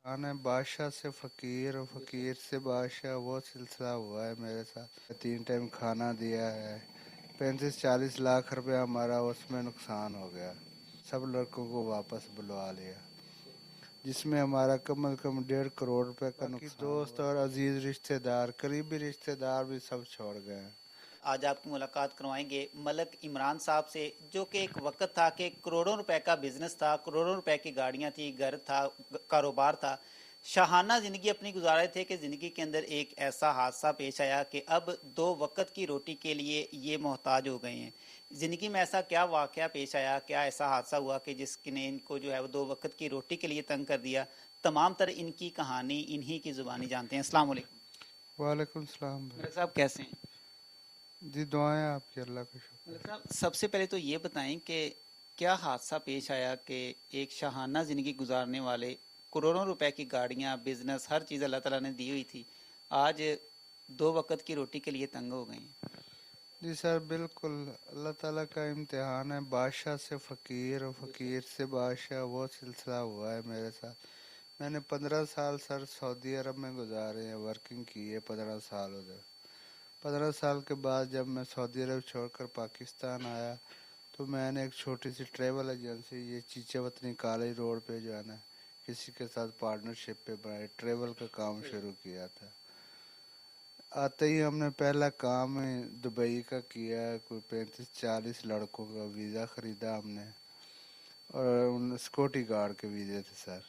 आने बादशाह से फ़कीर और फ़कीर से बादशाह वो सिलसिला हुआ है मेरे साथ। 3 टाइम खाना दिया है। 35-40 लाख रुपया हमारा उसमें नुकसान हो गया। सब लड़कों को वापस बुलवा लिया, जिसमें हमारा कम से कम 1.5 करोड़ रुपए का नुकसान। दोस्त और अजीज रिश्तेदार, करीबी रिश्तेदार भी सब छोड़ गए हैं। आज आपकी मुलाकात करवाएंगे मलक इमरान साहब से, जो कि एक वक्त था कि करोड़ों रुपए का बिजनेस था, करोड़ों रुपए की गाड़ियां थी, घर था, कारोबार था, शाहाना ज़िंदगी अपनी गुजार रहे थे कि ज़िंदगी के अंदर एक ऐसा हादसा पेश आया कि अब 2 वक्त की रोटी के लिए ये मोहताज हो गए हैं। ज़िंदगी में ऐसा क्या वाक़या पेश आया, क्या ऐसा हादसा हुआ कि जिसने इनको जो है वो 2 वक्त की रोटी के लिए तंग कर दिया? तमाम तर इनकी कहानी इन्हीं की ज़ुबानी जानते हैं। अस्सलाम वालेकुम। वालेकुम सलाम भाई। मलक साहब कैसे हैं? जी दुआएं आपकी, अल्लाह का शुक्र मलिक है। साहब, सबसे पहले तो ये बताएं कि क्या हादसा पेश आया कि एक शाहाना ज़िंदगी गुजारने वाले, करोड़ों रुपए की गाड़ियां, बिजनेस, हर चीज़ अल्लाह ताला ने दी हुई थी, आज 2 वक्त की रोटी के लिए तंग हो गए हैं? जी सर, बिल्कुल अल्लाह ताला का इम्तिहान है। बादशाह से फ़कीर और फ़कीर से बादशाह वो सिलसिला हुआ है मेरे साथ। मैंने 15 साल सर सऊदी अरब में गुजारे हैं, वर्किंग की है 15 साल उधर। 15 साल के बाद जब मैं सऊदी अरब छोड़कर पाकिस्तान आया तो मैंने एक छोटी सी ट्रैवल एजेंसी, ये चीचे वतनी कॉलेज रोड पे जो है ना, किसी के साथ पार्टनरशिप पे बनाई, ट्रैवल का काम शुरू किया था। आते ही हमने पहला काम ही दुबई का किया। कोई 35-40 लड़कों का वीज़ा ख़रीदा हमने, और उन सिक्योरिटी गार्ड के वीज़े थे सर।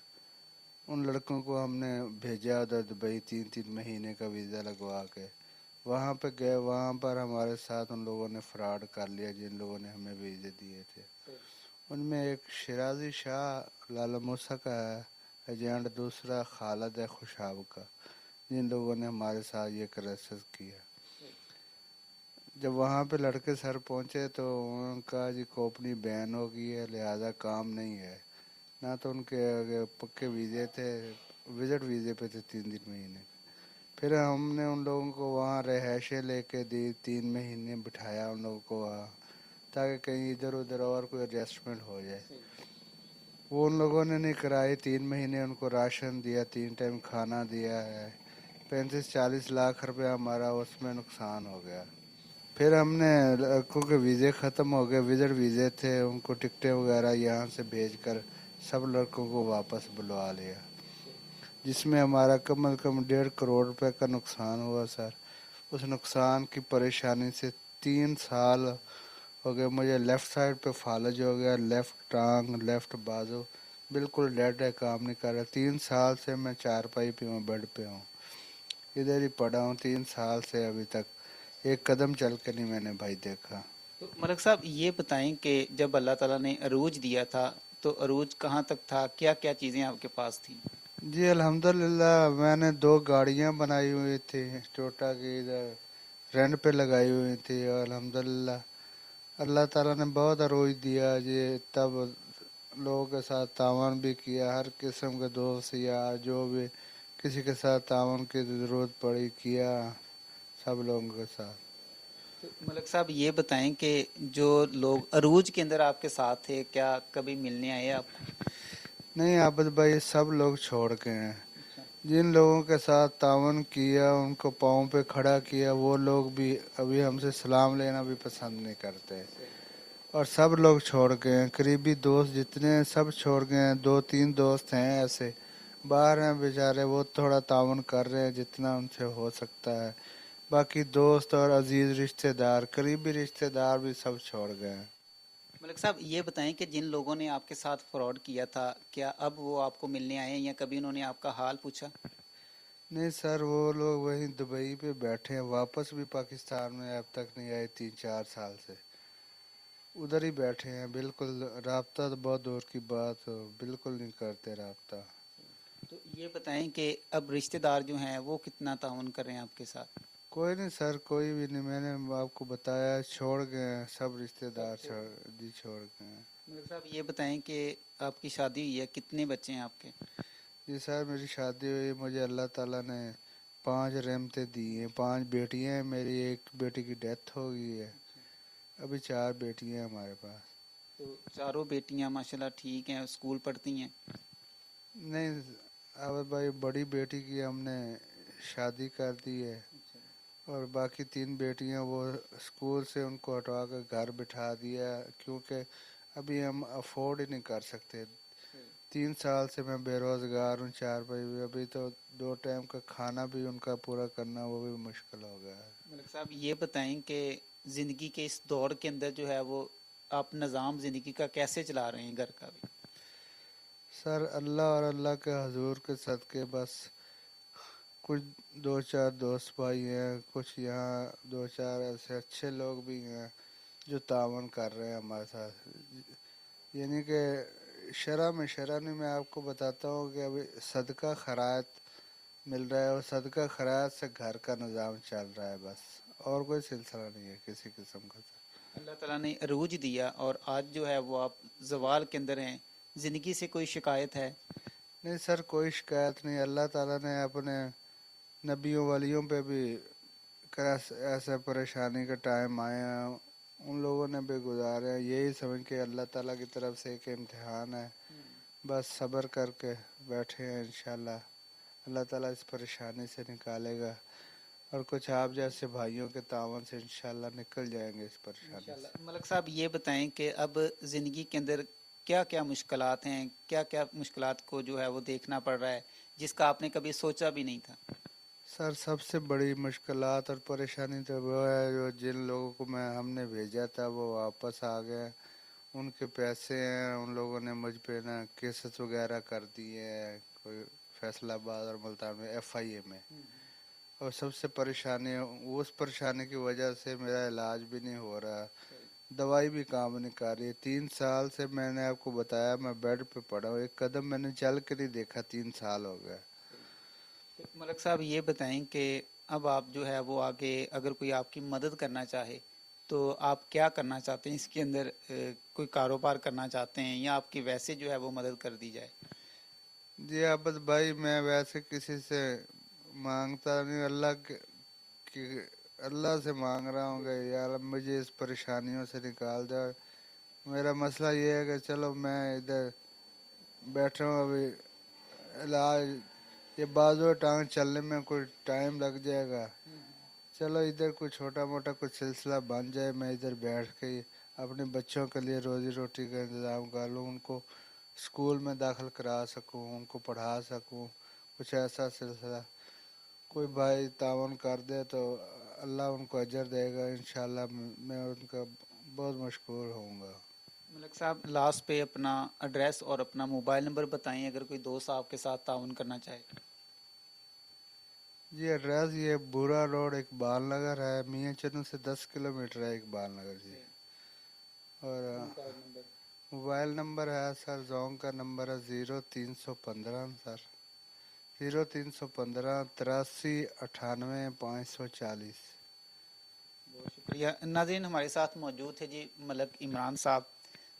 उन लड़कों को हमने भेजा उधर दुबई, 3-3 महीने का वीज़ा लगवा के। वहाँ पे गए, वहाँ पर हमारे साथ उन लोगों ने फ्रॉड कर लिया, जिन लोगों ने हमें वीज़े दिए थे। उनमें एक शिराजी शाह लाला मूसा का है एजेंट, दूसरा खालिद है खुशाब का, जिन लोगों ने हमारे साथ ये क्रैशेस किया। जब वहाँ पे लड़के सर पहुँचे तो उनका जी कंपनी बैन हो गई है, लिहाजा काम नहीं है। ना तो उनके आगे पक्के वीज़े थे, विजिट वीज़े पे थे 3 3 महीने। फिर हमने उन लोगों को वहाँ रहायशें लेके दी, 3 महीने बिठाया उन लोगों को वहाँ, ताकि कहीं इधर उधर और कोई एडजस्टमेंट हो जाए। वो उन लोगों ने नहीं कराई। 3 महीने उनको राशन दिया, 3 टाइम खाना दिया है। 35-40 लाख रुपया हमारा उसमें नुकसान हो गया। फिर हमने लड़कों के वीज़े ख़त्म हो गए, विजिट वीज़े थे, उनको टिकटें वगैरह यहाँ से भेजकर सब लड़कों को वापस बुलवा लिया, जिसमें हमारा कम से कम 1.5 करोड़ रुपए का नुकसान हुआ सर। उस नुकसान की परेशानी से 3 साल हो गए मुझे। लेफ़्ट साइड पे फालज हो गया, लेफ़्ट टांग, लेफ़्ट बाजू बिल्कुल डेड है, काम नहीं कर रहा। 3 साल से मैं चारपाई पे हूँ, बेड पे हूँ, इधर ही पड़ा हूँ 3 साल से। अभी तक एक कदम चल के नहीं मैंने भाई देखा। तो मलिक साहब ये बताएं कि जब अल्लाह ताला ने अरूज दिया था तो अरूज कहाँ तक था, क्या क्या चीज़ें आपके पास थी? जी अल्हम्दुलिल्लाह, मैंने 2 गाड़ियाँ बनाई हुई थी टोयोटा की, इधर रेंट पे लगाई हुई थी। और अल्हम्दुलिल्लाह अल्लाह ताला ने बहुत अरोज दिया जी। तब लोगों के साथ तावन भी किया, हर किस्म के दोस्त यार जो भी किसी के साथ तावन की ज़रूरत पड़ी किया, सब लोगों के साथ। तो मलिक साहब ये बताएं कि जो लोग अरूज के अंदर आपके साथ थे, क्या कभी मिलने आए आपको? नहीं आबिद भाई, सब लोग छोड़ के हैं। अच्छा। जिन लोगों के साथ तावन किया, उनको पाँव पे खड़ा किया, वो लोग भी अभी हमसे सलाम लेना भी पसंद नहीं करते। और सब लोग छोड़ गए हैं, करीबी दोस्त जितने हैं सब छोड़ गए हैं। 2 3 दोस्त हैं ऐसे बाहर हैं बेचारे, वो थोड़ा तावन कर रहे हैं जितना उनसे हो सकता है। बाकी दोस्त और अजीज रिश्तेदार, करीबी रिश्तेदार भी सब छोड़ गए हैं। मलिक साहब ये बताएं कि जिन लोगों ने आपके साथ फ्रॉड किया था, क्या अब वो आपको मिलने आए हैं या कभी उन्होंने आपका हाल पूछा? नहीं सर, वो लोग वहीं दुबई पे बैठे हैं, वापस भी पाकिस्तान में अब तक नहीं आए। 3 4 साल से उधर ही बैठे हैं, बिल्कुल राब्ता तो बहुत दूर की बात हो, बिल्कुल नहीं करते राब्ता। तो ये बताएं कि अब रिश्तेदार जो हैं वो कितना ताउन कर रहे हैं आपके साथ? कोई नहीं सर, कोई भी नहीं। मैंने आपको बताया, छोड़ गए हैं सब रिश्तेदार, जी छोड़ गए हैं। मलिक साहब ये बताएं कि आपकी शादी हुई है, कितने बच्चे हैं आपके? जी सर, मेरी शादी हुई, मुझे अल्लाह ताला ने 5 रहमतें दी हैं। 5 बेटियां हैं मेरी, एक बेटी की डेथ हो गई है। अभी 4 बेटियां हैं हमारे पास। तो चारों बेटियां माशाल्लाह ठीक हैं, स्कूल पढ़ती हैं? नहीं, अब भाई बड़ी बेटी की हमने शादी कर दी है, और बाकी 3 बेटियां वो स्कूल से उनको हटवा कर घर बिठा दिया, क्योंकि अभी हम अफोर्ड ही नहीं कर सकते। 3 साल से मैं बेरोजगार हूँ, 4 भाई, अभी तो 2 टाइम का खाना भी उनका पूरा करना वो भी मुश्किल हो गया है। मलिक साहब ये बताएं कि जिंदगी के इस दौर के अंदर जो है वो आप निज़ाम जिंदगी का कैसे चला रहे हैं, घर का भी? सर अल्लाह और अल्लाह के हजूर के सदके बस कुछ 2 4 दोस्त भाई हैं, कुछ यहाँ 2 4 ऐसे अच्छे लोग भी हैं जो तावन कर रहे हैं हमारे साथ। यानी कि शरह नहीं, मैं आपको बताता हूँ कि अभी सदका खैरात मिल रहा है, और सदका खैरात से घर का निज़ाम चल रहा है बस, और कोई सिलसिला नहीं है किसी किस्म का। अल्लाह ताला ने अरूज दिया और आज जो है वो आप जवाल के अंदर हैं, जिंदगी से कोई शिकायत है? नहीं सर, कोई शिकायत नहीं। अल्लाह ताला ने अपने नबियों वलियों पे भी ऐसा परेशानी का टाइम आया, उन लोगों ने भी गुजारे हैं, यही समझ के अल्लाह ताला की तरफ से एक इम्तिहान है, बस सब्र करके बैठे हैं। इंशाल्लाह अल्लाह ताला इस परेशानी से निकालेगा, और कुछ आप जैसे भाइयों के तावन से इंशाल्लाह निकल जाएंगे इस परेशानी से। इंशाल्लाह। मलिक साहब ये बताएं कि अब ज़िंदगी के अंदर क्या क्या मुश्किलात हैं, क्या क्या मुश्किलात को जो है वो देखना पड़ रहा है जिसका आपने कभी सोचा भी नहीं था? सर सबसे बड़ी मुश्किलात और परेशानी तो वो है, जो जिन लोगों को हमने भेजा था वो वापस आ गए। उनके पैसे हैं, उन लोगों ने मुझ पे ना केसेस वगैरह कर दिए हैं, कोई फैसलाबाद और मुल्तान में FIA में। और सबसे परेशानी है, उस परेशानी की वजह से मेरा इलाज भी नहीं हो रहा, दवाई भी काम नहीं कर रही है। 3 साल से मैंने आपको बताया मैं बेड पे पड़ा हूँ, एक कदम मैंने चल कर नहीं देखा, 3 साल हो गए। तो मलिक साहब ये बताएं कि अब आप जो है वो आगे अगर कोई आपकी मदद करना चाहे तो आप क्या करना चाहते हैं इसके अंदर? कोई कारोबार करना चाहते हैं या आपकी वैसे जो है वो मदद कर दी जाए? जी आबद भाई, मैं वैसे किसी से मांगता नहीं, की अल्लाह से मांग रहा हूँ कि यार मुझे इस परेशानियों से निकाल दे। मेरा मसला ये है कि चलो मैं इधर बैठा हूँ अभी, इलाज ये बाजू टांग चलने में कुछ टाइम लग जाएगा, चलो इधर कुछ छोटा मोटा कुछ सिलसिला बन जाए, मैं इधर बैठ के ही अपने बच्चों के लिए रोजी रोटी का इंतज़ाम कर लूँ, उनको स्कूल में दाखिल करा सकूँ, उनको पढ़ा सकूँ, कुछ ऐसा सिलसिला कोई भाई तावन कर दे तो अल्लाह उनको अजर देगा इंशाल्लाह। मैं उनका बहुत मशकूर होऊंगा। मलिक साहब लास्ट पे अपना एड्रेस और अपना मोबाइल नंबर बताएं अगर कोई दोस्त आपके साथ ताउन करना चाहे। जी एड्रेस ये बुरा रोड इकबाल नगर है, मियाँ चन्नू से 10 किलोमीटर है इकबाल नगर जी। और मोबाइल नंबर है सर, जोंग का नंबर है 0315 सर, 0315 83 98 540। बहुत शुक्रिया। नाज़रीन हमारे साथ मौजूद थे जी मलिक इमरान साहब।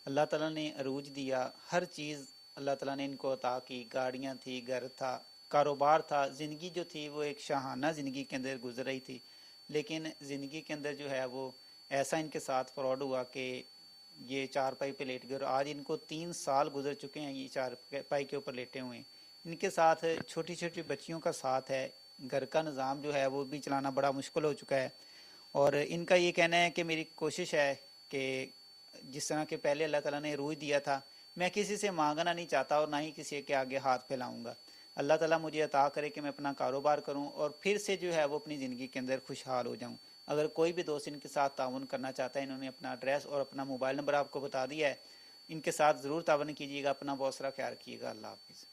अल्लाह ताला ने अरूज दिया, हर चीज़ अल्लाह ताला ने इनको अता की, गाड़ियाँ थी, घर था, कारोबार था, ज़िंदगी जो थी वो एक शाहाना ज़िंदगी के अंदर गुजर रही थी। लेकिन ज़िंदगी के अंदर जो है वो ऐसा इनके साथ फ्रॉड हुआ कि ये चारपाई पे लेट गए और आज इनको 3 साल गुजर चुके हैं ये चारपाई के ऊपर लेटे हुए हैं। इनके साथ छोटी छोटी बच्चियों का साथ है, घर का निज़ाम जो है वो भी चलाना बड़ा मुश्किल हो चुका है। और इनका ये कहना है कि मेरी कोशिश है कि जिस तरह के पहले अल्लाह ताला ने रूह दिया था, मैं किसी से मांगना नहीं चाहता और ना ही किसी के आगे हाथ फैलाऊंगा। अल्लाह ताला मुझे अता करे कि मैं अपना कारोबार करूं और फिर से जो है वो अपनी ज़िंदगी के अंदर खुशहाल हो जाऊं। अगर कोई भी दोस्त इनके साथ ताउन करना चाहता है, इन्होंने अपना एड्रेस और अपना मोबाइल नंबर आपको बता दिया है, इनके साथ ज़रूर ताउन कीजिएगा। अपना बहुत सारा ख्याल रखिएगा। अल्लाह हाफिज़।